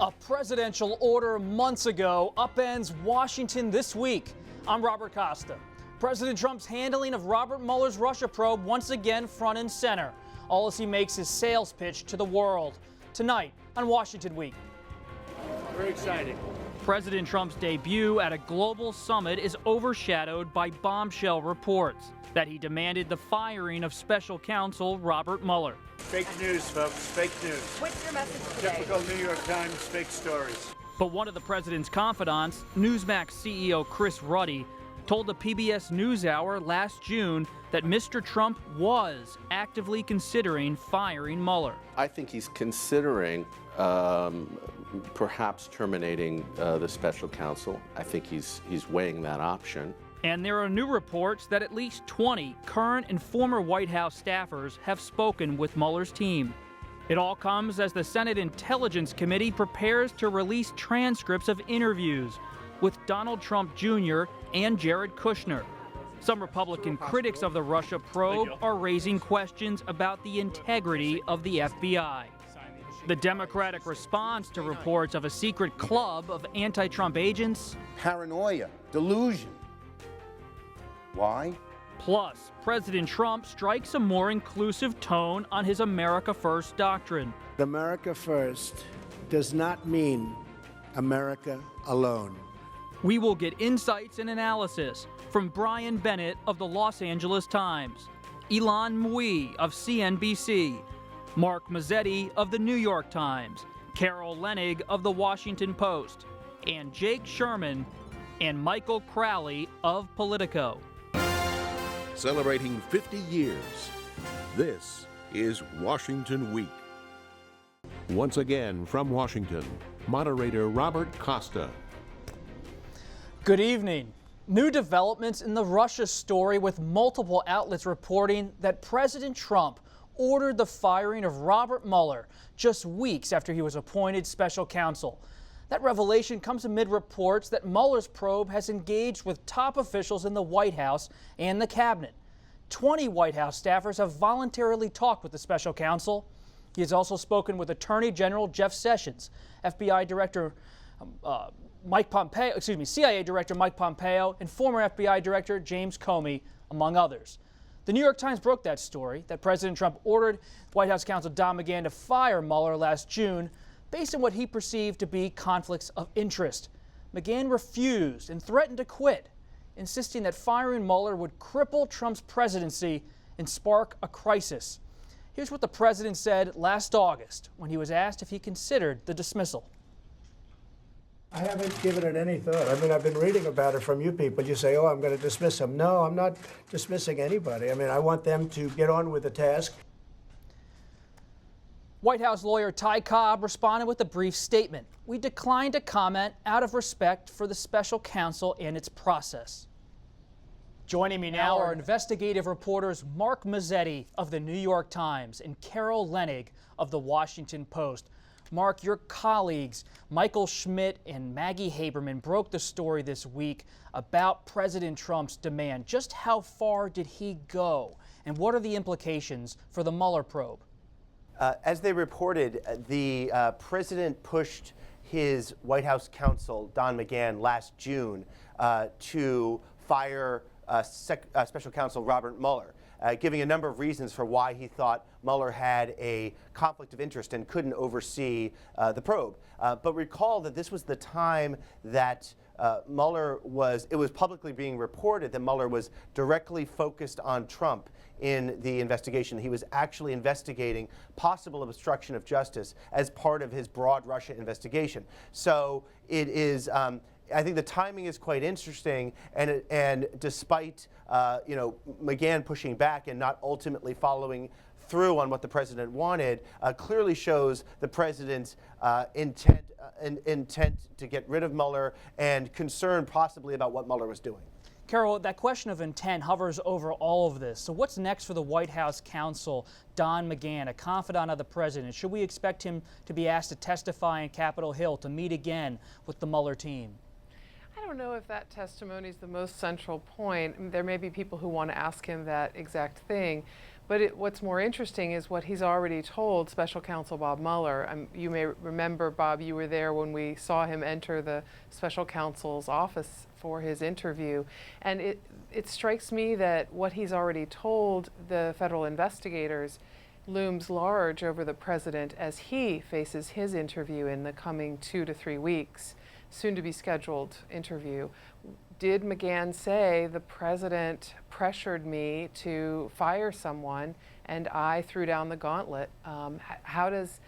A presidential order months ago upends Washington this week. I'm Robert Costa. President Trump's handling of Robert Mueller's Russia probe once again front and center, all as he makes his sales pitch to the world. Tonight on Washington Week. Very exciting. President Trump's debut at a global summit is overshadowed by bombshell reports that he demanded the firing of special counsel Robert Mueller. Fake news, folks. Fake news. What's your message today? Typical New York Times fake stories. But one of the president's confidants, Newsmax CEO Chris Ruddy, told the PBS NewsHour last June that Mr. Trump was actively considering firing Mueller. I think he's considering perhaps terminating the special counsel. I think he's weighing that option. And there are new reports that at least 20 current and former White House staffers have spoken with Mueller's team. It all comes as the Senate Intelligence Committee prepares to release transcripts of interviews with Donald Trump Jr. and Jared Kushner. Some Republican critics of the Russia probe are raising questions about the integrity of the FBI. The Democratic response to reports of a secret club of anti-Trump agents. Paranoia, delusion. Why? Plus, President Trump strikes a more inclusive tone on his America First doctrine. America First does not mean America alone. We will get insights and analysis from Brian Bennett of the Los Angeles Times, Ilan Mui of CNBC, Mark Mazzetti of the New York Times, Carol Leonnig of the Washington Post, and Jake Sherman and Michael Crowley of Politico. Celebrating 50 years, this is Washington Week. Once again from Washington, moderator Robert Costa. Good evening. New developments in the Russia story with multiple outlets reporting that President Trump ordered the firing of Robert Mueller just weeks after he was appointed special counsel. That revelation comes amid reports that Mueller's probe has engaged with top officials in the White House and the cabinet. 20 White House staffers have voluntarily talked with the special counsel. He has also spoken with Attorney General Jeff Sessions, FBI Director CIA Director Mike Pompeo, and former FBI Director James Comey, among others. The New York Times broke that story that President Trump ordered White House counsel Don McGahn to fire Mueller last June based on what he perceived to be conflicts of interest. McGahn refused and threatened to quit, insisting that firing Mueller would cripple Trump's presidency and spark a crisis. Here's what the president said last August when he was asked if he considered the dismissal. I haven't given it any thought. I mean, I've been reading about it from you people. You say, oh, I'm going to dismiss him. No, I'm not dismissing anybody. I mean, I want them to get on with the task. White House lawyer Ty Cobb responded with a brief statement. We declined to comment out of respect for the special counsel and its process. Joining me now are investigative reporters Mark Mazzetti of the New York Times and Carol Leonnig of the Washington Post. Mark, your colleagues Michael Schmidt and Maggie Haberman broke the story this week about President Trump's demand. Just how far did he go, and what are the implications for the Mueller probe? As they reported, the president pushed his White House counsel, Don McGahn, last June to fire special counsel Robert Mueller, giving a number of reasons for why he thought Mueller had a conflict of interest and couldn't oversee the probe. But recall that this was the time that it was publicly being reported that Mueller was directly focused on Trump in the investigation. He was actually investigating possible obstruction of justice as part of his broad Russia investigation. So it is, I think the timing is quite interesting, and despite McGahn pushing back and not ultimately following through on what the president wanted, clearly shows the president's intent to get rid of Mueller and concern possibly about what Mueller was doing. Carol, that question of intent hovers over all of this. So what's next for the White House counsel, Don McGahn, a confidant of the president? Should we expect him to be asked to testify in Capitol Hill, to meet again with the Mueller team? I don't know if that testimony is the most central point. There may be people who want to ask him that exact thing. But what's more interesting is what he's already told Special Counsel Bob Mueller. You may remember, Bob, you were there when we saw him enter the Special Counsel's office for his interview. And it strikes me that what he's already told the federal investigators looms large over the president as he faces his interview in the coming 2 to 3 weeks, soon to be scheduled interview. Did McGahn say the president pressured me to fire someone and I threw down the gauntlet? How does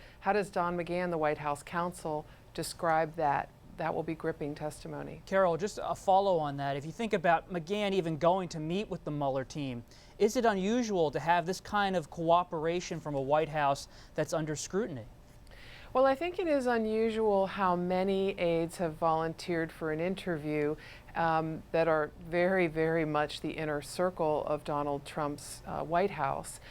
Don McGahn, the White House counsel, describe that? That will be gripping testimony. Carol, just a follow on that. If you think about McGahn even going to meet with the Mueller team, is it unusual to have this kind of cooperation from a White House that's under scrutiny? Well, I think it is unusual how many aides have volunteered for an interview that are very, very much the inner circle of Donald Trump's White House.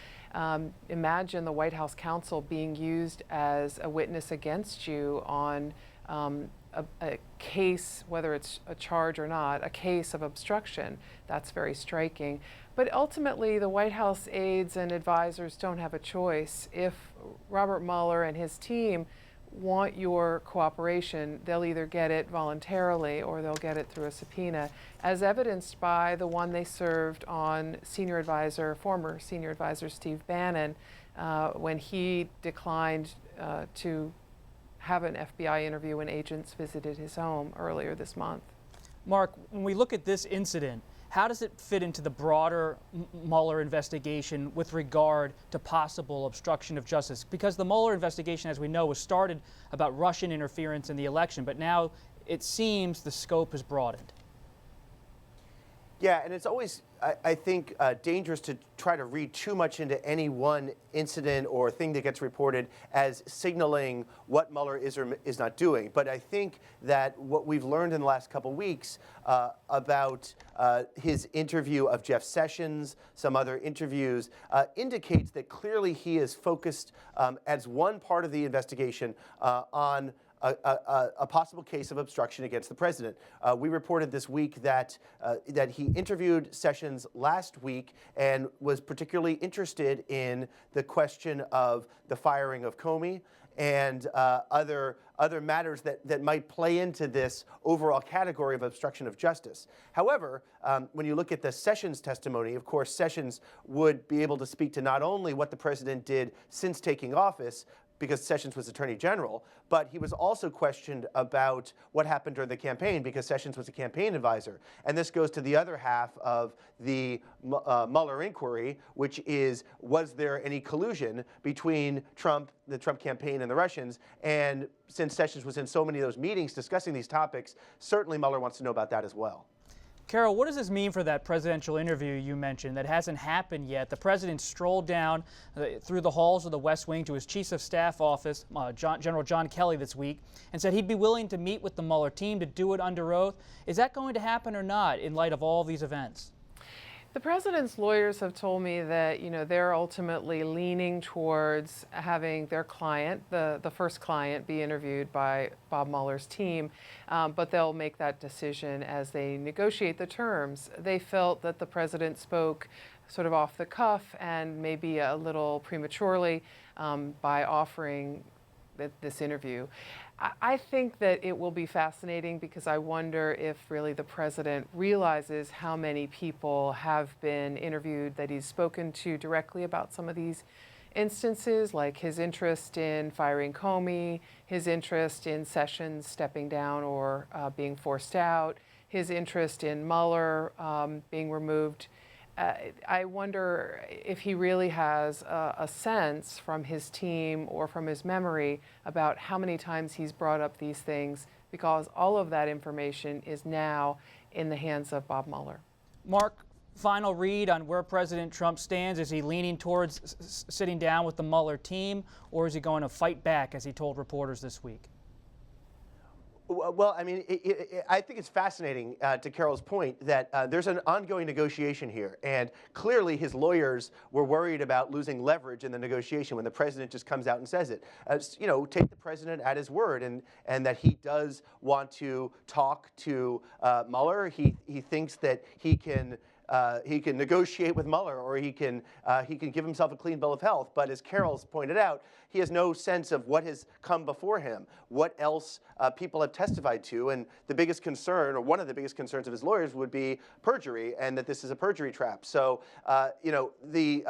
Imagine the White House counsel being used as a witness against you on a case, whether it's a charge or not, a case of obstruction. That's very striking. But ultimately, the White House aides and advisors don't have a choice. If Robert Mueller and his team want your cooperation, they'll either get it voluntarily or they'll get it through a subpoena, as evidenced by the one they served on former senior advisor Steve Bannon, when he declined to have an FBI interview when agents visited his home earlier this month. Mark, when we look at this incident, how does it fit into the broader Mueller investigation with regard to possible obstruction of justice? Because the Mueller investigation, as we know, was started about Russian interference in the election, but now it seems the scope has broadened. Yeah, and it's always, I think, dangerous to try to read too much into any one incident or thing that gets reported as signaling what Mueller is or is not doing. But I think that what we've learned in the last couple weeks about his interview of Jeff Sessions, some other interviews, indicates that clearly he is focused as one part of the investigation on a possible case of obstruction against the president. We reported this week that he interviewed Sessions last week and was particularly interested in the question of the firing of Comey and other matters that might play into this overall category of obstruction of justice. However, when you look at the Sessions testimony, of course, Sessions would be able to speak to not only what the president did since taking office, because Sessions was Attorney General, but he was also questioned about what happened during the campaign because Sessions was a campaign advisor. And this goes to the other half of the Mueller inquiry, which is, was there any collusion between Trump, the Trump campaign, and the Russians? And since Sessions was in so many of those meetings discussing these topics, certainly Mueller wants to know about that as well. Carol, what does this mean for that presidential interview you mentioned that hasn't happened yet? The president strolled down through the halls of the West Wing to his chief of staff office, General John Kelly, this week, and said he'd be willing to meet with the Mueller team to do it under oath. Is that going to happen or not in light of all these events? The president's lawyers have told me that, they're ultimately leaning towards having their client, the first client, be interviewed by Bob Mueller's team, but they'll make that decision as they negotiate the terms. They felt that the president spoke sort of off the cuff and maybe a little prematurely by offering this interview. I think that it will be fascinating because I wonder if really the president realizes how many people have been interviewed that he's spoken to directly about some of these instances, like his interest in firing Comey, his interest in Sessions stepping down or being forced out, his interest in Mueller being removed. I wonder if he really has a sense from his team or from his memory about how many times he's brought up these things, because all of that information is now in the hands of Bob Mueller. Mark, final read on where President Trump stands. Is he leaning towards sitting down with the Mueller team, or is he going to fight back, as he told reporters this week? Well, I mean, I think it's fascinating, to Carol's point, that there's an ongoing negotiation here. And clearly his lawyers were worried about losing leverage in the negotiation when the president just comes out and says it. Take the president at his word and that he does want to talk to Mueller. He thinks that he can negotiate with Mueller, or he can give himself a clean bill of health. But as Carol's pointed out, he has no sense of what has come before him, what else people have testified to, and the biggest concern, or one of the biggest concerns of his lawyers, would be perjury, and that this is a perjury trap. So, the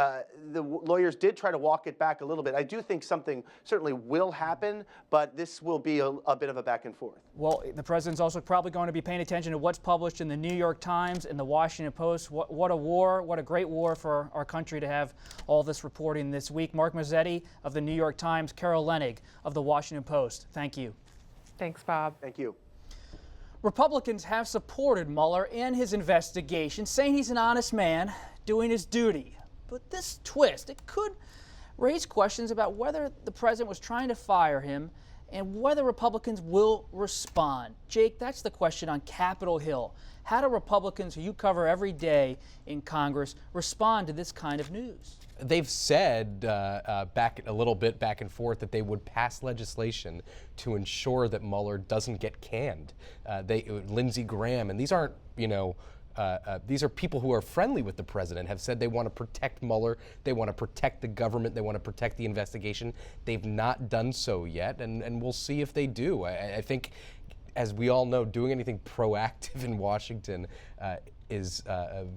lawyers did try to walk it back a little bit. I do think something certainly will happen, but this will be a bit of a back and forth. Well, the president's also probably going to be paying attention to what's published in the New York Times and the Washington Post. What a war, what a great war for our country to have all this reporting this week. Mark Mazzetti of the New York Times, Carol Leonnig of the Washington Post. Thank you. Thanks, Bob. Thank you. Republicans have supported Mueller in his investigation, saying he's an honest man doing his duty. But this twist, it could raise questions about whether the president was trying to fire him and whether Republicans will respond. Jake, that's the question on Capitol Hill. How do Republicans, who you cover every day in Congress, respond to this kind of news? They've said back a little bit back and forth that they would pass legislation to ensure that Mueller doesn't get canned. Lindsey Graham, and these aren't, these are people who are friendly with the president, have said they want to protect Mueller, they want to protect the government, they want to protect the investigation. They've not done so yet, and we'll see if they do. I think, as we all know, doing anything proactive in Washington is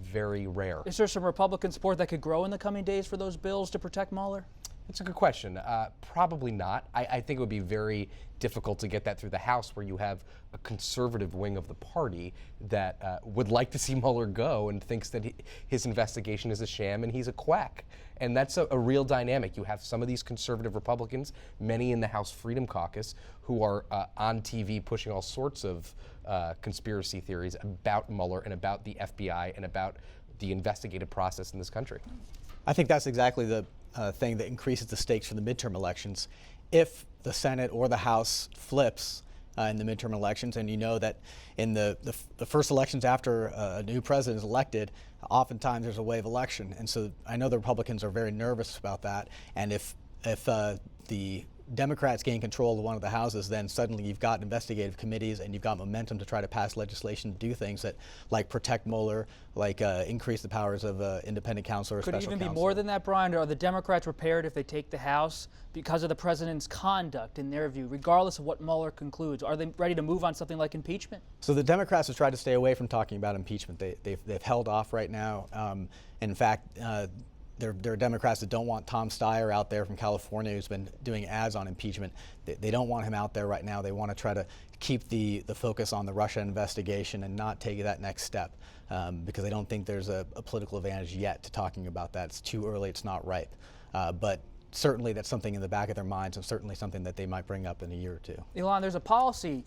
very rare. Is there some Republican support that could grow in the coming days for those bills to protect Mueller? That's a good question. Probably not. I think it would be very difficult to get that through the House, where you have a conservative wing of the party that would like to see Mueller go and thinks that his investigation is a sham and he's a quack. And that's a real dynamic. You have some of these conservative Republicans, many in the House Freedom Caucus, who are on TV pushing all sorts of conspiracy theories about Mueller and about the FBI and about the investigative process in this country. I think that's exactly the thing that increases the stakes for the midterm elections. If the Senate or the House flips in the midterm elections, and you know that in the first elections after a new president is elected, oftentimes there's a wave election. And so I know the Republicans are very nervous about that. And if the Democrats gain control of one of the houses, then suddenly you've got investigative committees and you've got momentum to try to pass legislation to do things that, like protect Mueller, like increase the powers of independent counsel or special counsel. Could it even be more than that, Brian? Are the Democrats prepared if they take the House because of the president's conduct, in their view, regardless of what Mueller concludes? Are they ready to move on something like impeachment? So the Democrats have tried to stay away from talking about impeachment. They've held off right now. In fact, there are Democrats that don't want Tom Steyer out there from California, who's been doing ads on impeachment. They don't want him out there right now. They want to try to keep the focus on the Russia investigation and not take that next step because they don't think there's a political advantage yet to talking about that. It's too early. It's not ripe. But certainly that's something in the back of their minds, and certainly something that they might bring up in a year or two. Elon, there's a policy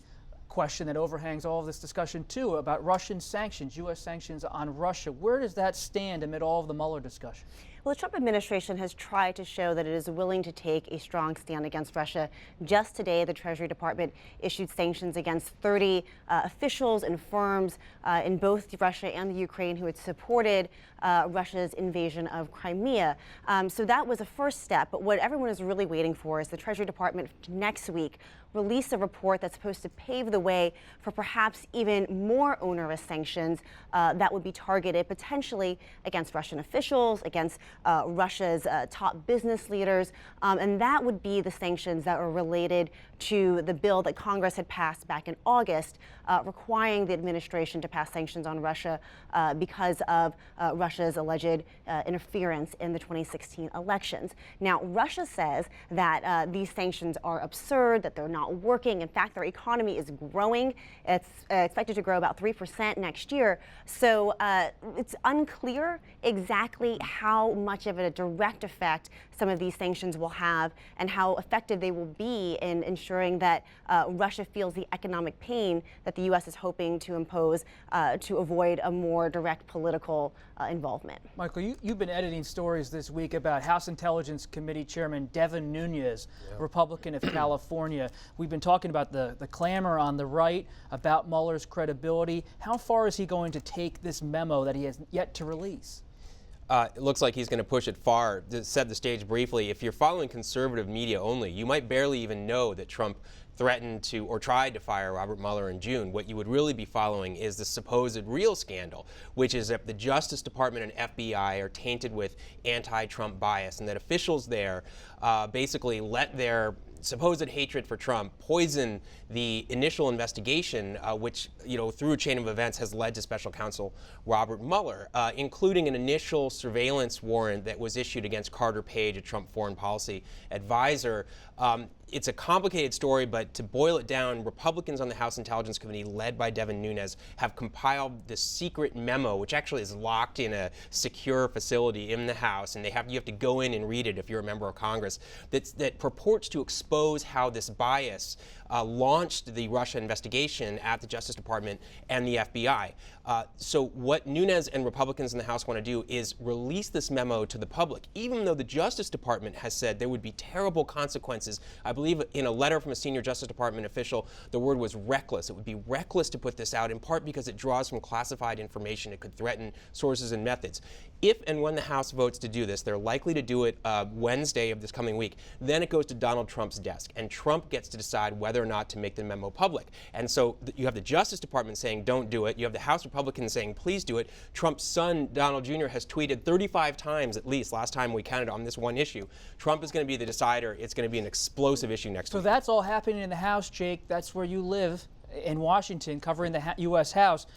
question that overhangs all of this discussion, too, about Russian sanctions, U.S. sanctions on Russia. Where does that stand amid all of the Mueller discussion? Well, the Trump administration has tried to show that it is willing to take a strong stand against Russia. Just today, the Treasury Department issued sanctions against 30 officials and firms in both Russia and the Ukraine who had supported Russia's invasion of Crimea. So that was a first step. But what everyone is really waiting for is the Treasury Department next week release a report that's supposed to pave the way for perhaps even more onerous sanctions that would be targeted potentially against Russian officials, against Russia's top business leaders, and that would be the sanctions that were related to the bill that Congress had passed back in August, requiring the administration to pass sanctions on Russia because of Russia's alleged interference in the 2016 elections. Now, Russia says that these sanctions are absurd, that they're not working. In fact, their economy is growing. It's expected to grow about 3% next year. So it's unclear exactly how much of a direct effect some of these sanctions will have and how effective they will be in ensuring that Russia feels the economic pain that the U.S. is hoping to impose to avoid a more direct political involvement. Michael, you've been editing stories this week about House Intelligence Committee Chairman Devin Nunes, Republican of California. We've been talking about the clamor on the right about Mueller's credibility. How far is he going to take this memo that he has yet to release? It looks like he's going to push it far. To set the stage briefly, if you're following conservative media only, you might barely even know that Trump threatened to or tried to fire Robert Mueller in June. What you would really be following is the supposed real scandal, which is that the Justice Department and FBI are tainted with anti-Trump bias, and that officials there basically let their supposed hatred for Trump poison the initial investigation, which, through a chain of events has led to Special Counsel Robert Mueller, including an initial surveillance warrant that was issued against Carter Page, a Trump foreign policy advisor. It's a complicated story, but to boil it down, Republicans on the House Intelligence Committee, led by Devin Nunes, have compiled this secret memo, which actually is locked in a secure facility in the House, and you have to go in and read it if you're a member of Congress, that purports to expose how this bias launched the Russia investigation at the Justice Department and the FBI. So what Nunes and Republicans in the House want to do is release this memo to the public, even though the Justice Department has said there would be terrible consequences. I believe in a letter from a senior Justice Department official, the word was reckless. It would be reckless to put this out, in part because it draws from classified information. It could threaten sources and methods. If and when the House votes to do this, they're likely to do it Wednesday of this coming week. Then it goes to Donald Trump's desk, and Trump gets to decide whether or not to make the memo public. And so you have the Justice Department saying don't do it. You have the House Republicans saying please do it. Trump's son, Donald Jr., has tweeted 35 times at least, last time we counted, on this one issue. Trump is going to be the decider. It's going to be an explosive issue next week. So that's all happening in the House, Jake. That's where you live, in Washington, covering the U.S. House.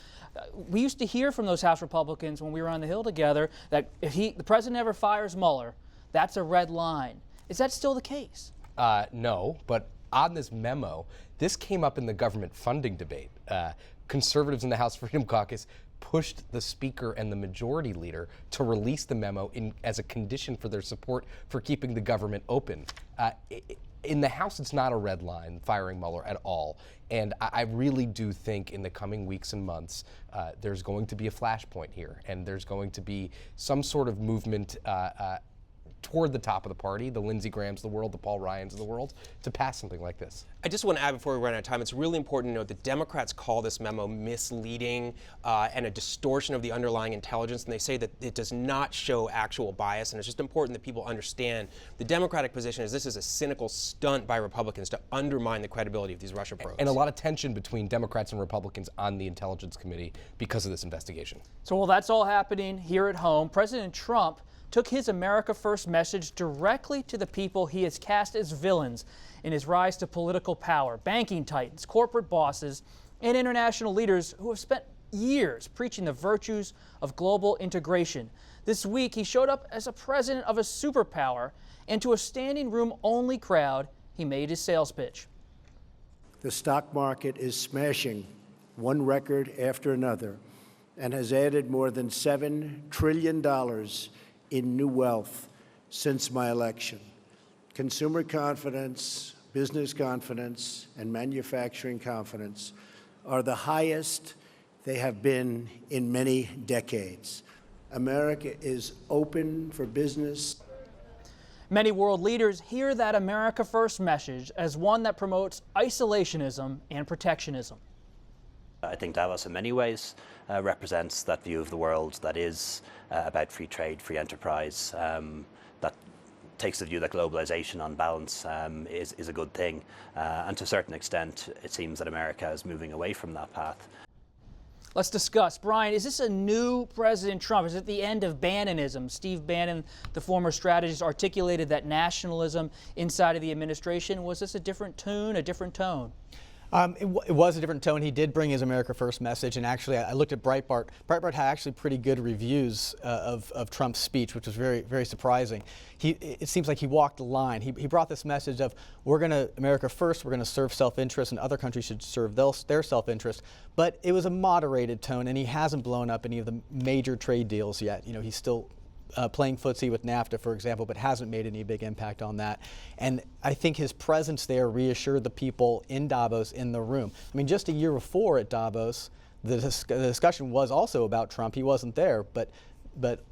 We used to hear from those House Republicans when we were on the Hill together that if the president ever fires Mueller, that's a red line. Is that still the case? No, but on this memo, this came up in the government funding debate. Conservatives in the House Freedom Caucus pushed the Speaker and the Majority Leader to release the memo as a condition for their support for keeping the government open. In the House, it's not a red line, firing Mueller, at all. And I really do think in the coming weeks and months, there's going to be a flashpoint here, and there's going to be some sort of movement toward the top of the party, the Lindsey Grahams of the world, the Paul Ryans of the world, to pass something like this. I just want to add before we run out of time, it's really important to note that Democrats call this memo misleading and a distortion of the underlying intelligence, and they say that it does not show actual bias, and it's just important that people understand the Democratic position is this is a cynical stunt by Republicans to undermine the credibility of these Russia probes. And a lot of tension between Democrats and Republicans on the Intelligence Committee because of this investigation. So while that's all happening here at home, President Trump took his America First message directly to the people he has cast as villains in his rise to political power, banking titans, corporate bosses, and international leaders who have spent years preaching the virtues of global integration. This week, he showed up as a president of a superpower, and to a standing room only crowd, he made his sales pitch. The stock market is smashing one record after another and has added more than $7 trillion in new wealth since my election. Consumer confidence, business confidence, and manufacturing confidence are the highest they have been in many decades. America is open for business. Many world leaders hear that America First message as one that promotes isolationism and protectionism. I think Davos in many ways represents that view of the world that is about free trade, free enterprise, that takes the view that globalization on balance is a good thing. And to a certain extent, it seems that America is moving away from that path. Let's discuss. Brian, is this a new President Trump? Is it the end of Bannonism? Steve Bannon, the former strategist, articulated that nationalism inside of the administration. Was this a different tune, a different tone? It was a different tone. He did bring his America First message, and actually I looked at Breitbart. Breitbart had actually pretty good reviews of Trump's speech, which was very, very surprising. It seems like he walked the line. He brought this message of, we're going to, America first, we're going to serve self-interest, and other countries should serve their self-interest. But it was a moderated tone, and he hasn't blown up any of the major trade deals yet. You know, he's still playing footsie with NAFTA, for example, but hasn't made any big impact on that. And I think his presence there reassured the people in Davos in the room. I mean, just a year before at Davos, the discussion was also about Trump. He wasn't there, but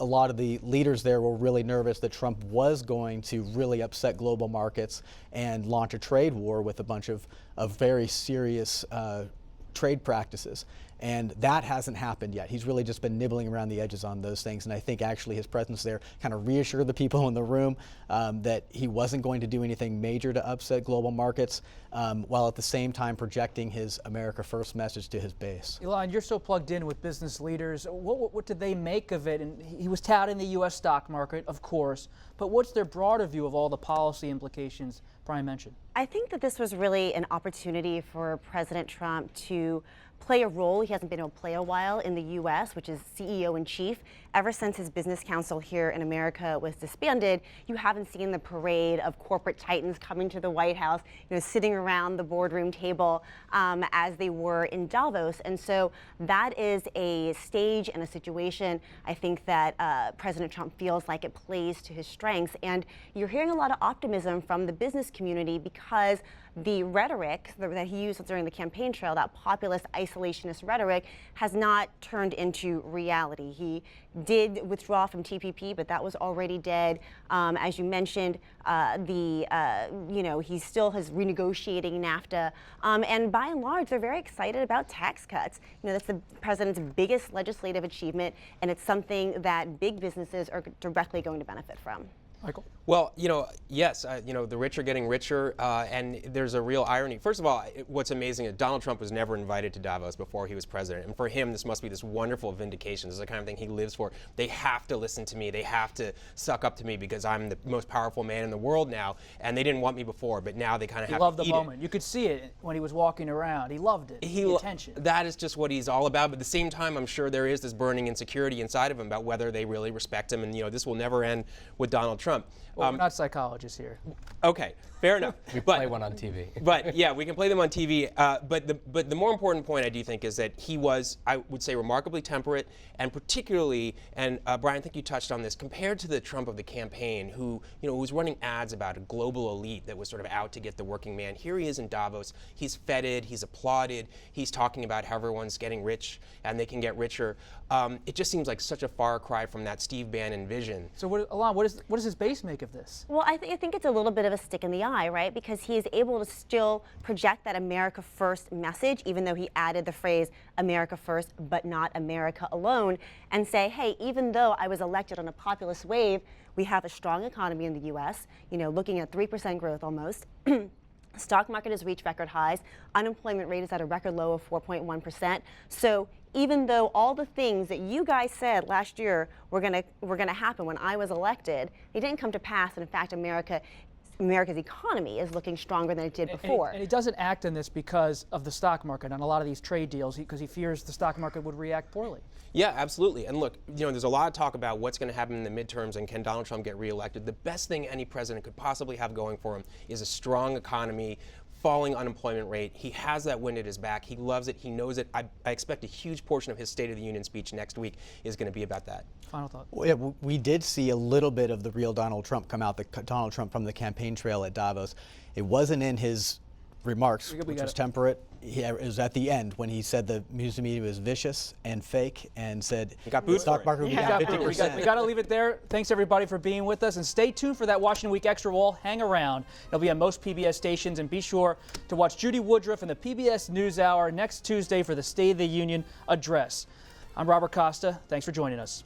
a lot of the leaders there were really nervous that Trump was going to really upset global markets and launch a trade war with a bunch of very serious trade practices. And that hasn't happened yet. He's really just been nibbling around the edges on those things. And I think actually his presence there kind of reassured the people in the room that he wasn't going to do anything major to upset global markets, while at the same time projecting his America First message to his base. Elon, you're so plugged in with business leaders. What did they make of it? And he was touting the U.S. stock market, of course, but what's their broader view of all the policy implications Brian mentioned? I think that this was really an opportunity for President Trump to play a role he hasn't been able to play a while in the U.S., which is CEO in chief. Ever since his business council here in America was disbanded, you haven't seen the parade of corporate titans coming to the White House, sitting around the boardroom table as they were in Davos. And so that is a stage and a situation I think that President Trump feels like it plays to his strengths. And you're hearing a lot of optimism from the business community because the rhetoric that he used during the campaign trail, that populist, isolationist rhetoric, has not turned into reality. He did withdraw from TPP, but that was already dead. As you mentioned, he still is renegotiating NAFTA. And by and large, they're very excited about tax cuts. That's the president's biggest legislative achievement, and it's something that big businesses are directly going to benefit from. Michael? Well, yes, the rich are getting richer, and there's a real irony. First of all, what's amazing is Donald Trump was never invited to Davos before he was president, and for him, this must be this wonderful vindication. This is the kind of thing he lives for. They have to listen to me. They have to suck up to me because I'm the most powerful man in the world now, and they didn't want me before, but now they kind of have to eat it. He loved the moment. You could see it when he was walking around. He loved it, the attention. That is just what he's all about, but at the same time, I'm sure there is this burning insecurity inside of him about whether they really respect him, and this will never end with Donald Trump. Well, we're not psychologists here. Okay, fair enough. We play one on TV. But yeah, we can play them on TV. But the more important point I do think is that he was, I would say, remarkably temperate, and particularly, and Brian, I think you touched on this, compared to the Trump of the campaign, who was running ads about a global elite that was sort of out to get the working man. Here he is in Davos. He's feted. He's applauded. He's talking about how everyone's getting rich and they can get richer. It just seems like such a far cry from that Steve Bannon vision. So, Alon, what does his base make of this? Well, I think it's a little bit of a stick in the eye, right? Because he is able to still project that America First message, even though he added the phrase America First, but not America alone, and say, hey, even though I was elected on a populist wave, we have a strong economy in the U.S., looking at 3% growth almost. Stock market has reached record highs. Unemployment rate is at a record low of 4.1%. So even though all the things that you guys said last year were gonna happen when I was elected, they didn't come to pass. And in fact, America's economy is looking stronger than it did before. And he doesn't act on this because of the stock market on a lot of these trade deals, because he fears the stock market would react poorly. Yeah, absolutely. And look, there's a lot of talk about what's going to happen in the midterms and can Donald Trump get reelected. The best thing any president could possibly have going for him is a strong economy, falling unemployment rate. He has that wind at his back. He loves it. He knows it. I expect a huge portion of his State of the Union speech next week is going to be about that. Final thought. Well, yeah, we did see a little bit of the real Donald Trump come out, the Donald Trump from the campaign trail at Davos. It wasn't in his remarks, which was temperate. It was at the end when he said the news media was vicious and fake, and said the stock market would be down 50%. We got to leave it there. Thanks everybody for being with us, and stay tuned for that Washington Week Extra Wall. Hang around. It'll be on most PBS stations, and be sure to watch Judy Woodruff in the PBS NewsHour next Tuesday for the State of the Union address. I'm Robert Costa. Thanks for joining us.